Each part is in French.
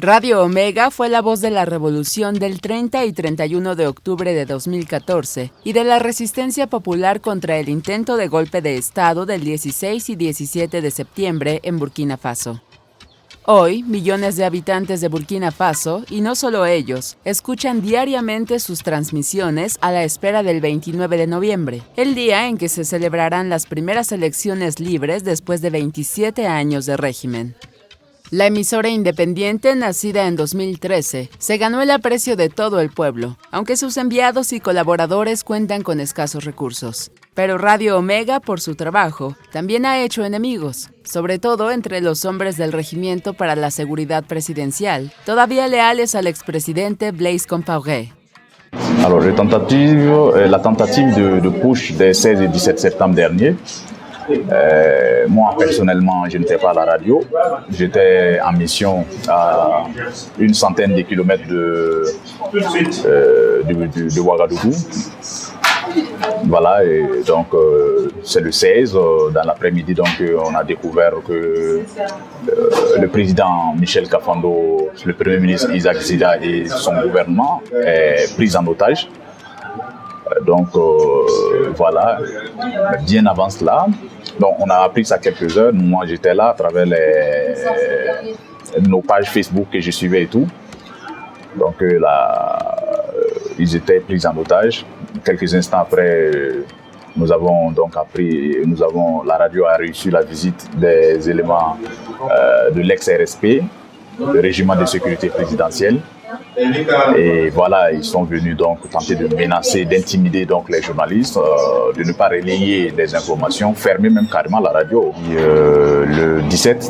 Radio Omega fue la voz de la revolución del 30 y 31 de octubre de 2014 y de la resistencia popular contra el intento de golpe de Estado del 16 y 17 de septiembre en Burkina Faso. Hoy, millones de habitantes de Burkina Faso, y no solo ellos, escuchan diariamente sus transmisiones a la espera del 29 de noviembre, el día en que se celebrarán las primeras elecciones libres después de 27 años de régimen. La emisora independiente, nacida en 2013, se ganó el aprecio de todo el pueblo, aunque sus enviados y colaboradores cuentan con escasos recursos. Pero Radio Omega, por su trabajo, también ha hecho enemigos, sobre todo entre los hombres del Regimiento para la Seguridad Presidencial, todavía leales al expresidente Blaise Compaoré. Alors, la tentative de push des 16 et 17 septembre dernier, moi personnellement je n'étais pas à la radio, j'étais en mission à une centaine de kilomètres de Ouagadougou. Voilà, et donc c'est le 16, dans l'après-midi, donc on a découvert que le président Michel Kafando, le premier ministre Isaac Zida et son gouvernement est pris en otage. Donc voilà, bien avant cela, donc on a appris ça quelques heures. Moi j'étais là à travers nos pages Facebook que je suivais et tout. Donc ils étaient pris en otage. Quelques instants après, nous avons donc appris, la radio a reçu la visite des éléments de l'ex-RSP, le régiment de sécurité présidentielle. Et voilà, ils sont venus donc tenter de menacer, d'intimider donc les journalistes, de ne pas relayer des informations, fermer même carrément la radio. Et, le 17,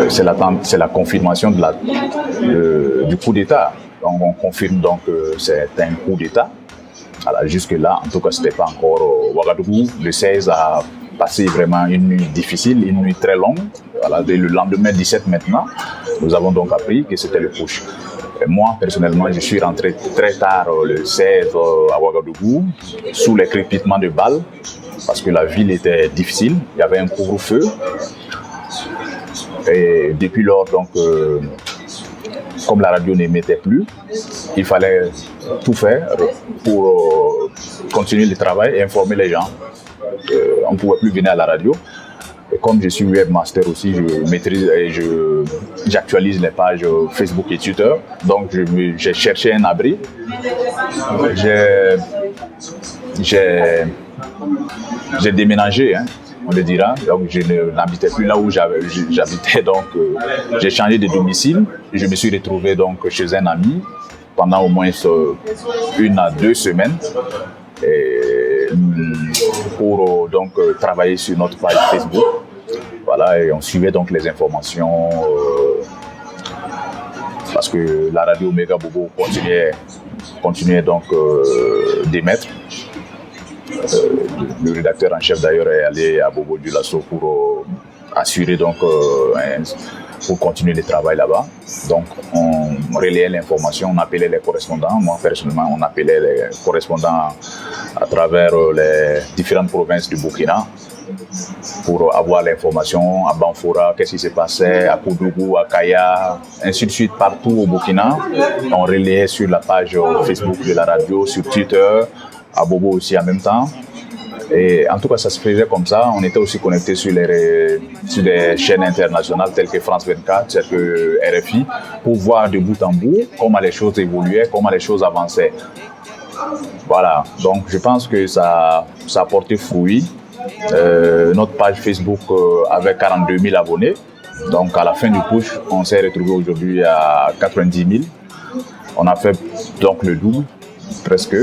c'est la confirmation du coup d'État. Donc on confirme donc que c'est un coup d'État. Alors, jusque-là, en tout cas, ce n'était pas encore Ouagadougou. Le 16 a passé vraiment une nuit difficile, une nuit très longue. Voilà, dès le lendemain 17 maintenant, nous avons donc appris que c'était le push. Et moi, personnellement, je suis rentré très tard le 16 à Ouagadougou, sous les crépitements de balles, parce que la ville était difficile. Il y avait un couvre-feu. Et depuis lors, donc, comme la radio n'émettait plus, il fallait tout faire pour continuer le travail et informer les gens. On ne pouvait plus venir à la radio. Et comme je suis webmaster aussi, je maîtrise et j'actualise les pages Facebook et Twitter. Donc j'ai cherché un abri. J'ai déménagé, on le dira. Donc je n'habitais plus là où j'habitais. Donc j'ai changé de domicile. Je me suis retrouvé donc chez un ami pendant au moins 1 à 2 semaines. Et pour donc travailler sur notre page Facebook. Voilà, et on suivait donc les informations parce que la radio Omega Bobo continuait donc d'émettre. Le rédacteur en chef d'ailleurs est allé à Bobo Dioulasso pour assurer donc pour continuer le travail là-bas. Donc on relayait l'information, on appelait les correspondants. Moi personnellement, on appelait les correspondants à travers les différentes provinces du Burkina pour avoir l'information à Banfora, qu'est-ce qui se passait, à Koudougou, à Kaya, ainsi de suite, partout au Burkina. On relayait sur la page Facebook de la radio, sur Twitter, à Bobo aussi en même temps. Et en tout cas, ça se faisait comme ça. On était aussi connectés sur des chaînes internationales telles que France 24, telles que RFI, pour voir de bout en bout comment les choses évoluaient, comment les choses avançaient. Voilà, donc je pense que ça a porté fruit. Notre page Facebook avait 42 000 abonnés. Donc à la fin du push, on s'est retrouvé aujourd'hui à 90 000. On a fait donc le double, presque.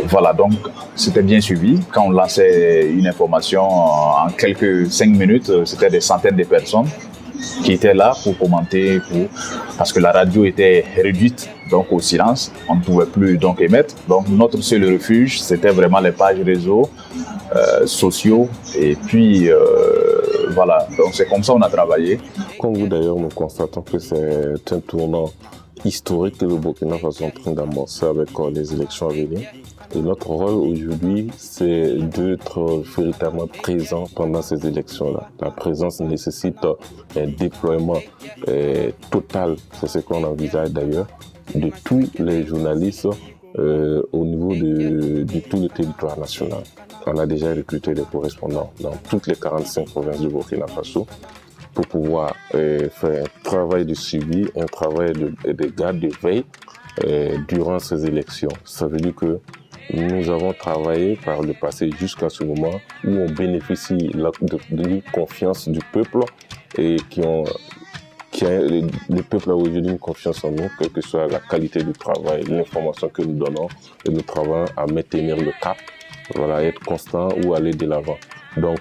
Voilà, donc c'était bien suivi. Quand on lançait une information en quelques 5 minutes, c'était des centaines de personnes qui étaient là pour commenter, parce que la radio était réduite donc au silence. On ne pouvait plus donc émettre. Donc notre seul refuge, c'était vraiment les pages réseaux sociaux. Et puis voilà, donc c'est comme ça qu'on a travaillé. Comme vous d'ailleurs, nous constatons que c'est un tournant historique que le Burkina Faso est en train d'amorcer avec les élections à venir. Et notre rôle aujourd'hui, c'est d'être véritablement présent pendant ces élections-là. La présence nécessite un déploiement total, c'est ce qu'on envisage d'ailleurs, de tous les journalistes au niveau de tout le territoire national. On a déjà recruté des correspondants dans toutes les 45 provinces du Burkina Faso pour pouvoir faire un travail de suivi, un travail de garde de veille durant ces élections. Ça veut dire que nous avons travaillé par le passé jusqu'à ce moment où on bénéficie de confiance du peuple et le peuple a aujourd'hui une confiance en nous, quelle que soit la qualité du travail, l'information que nous donnons, et nous travaillons à maintenir le cap, voilà, être constant ou aller de l'avant. Donc,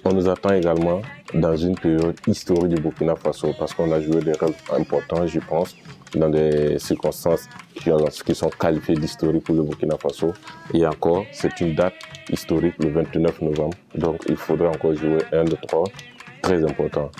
on nous attend également dans une période historique du Burkina Faso parce qu'on a joué des rôles importants, je pense, dans des circonstances qui sont qualifiées d'historiques pour le Burkina Faso. Et encore, c'est une date historique, le 29 novembre. Donc, il faudrait encore jouer un de trois très important.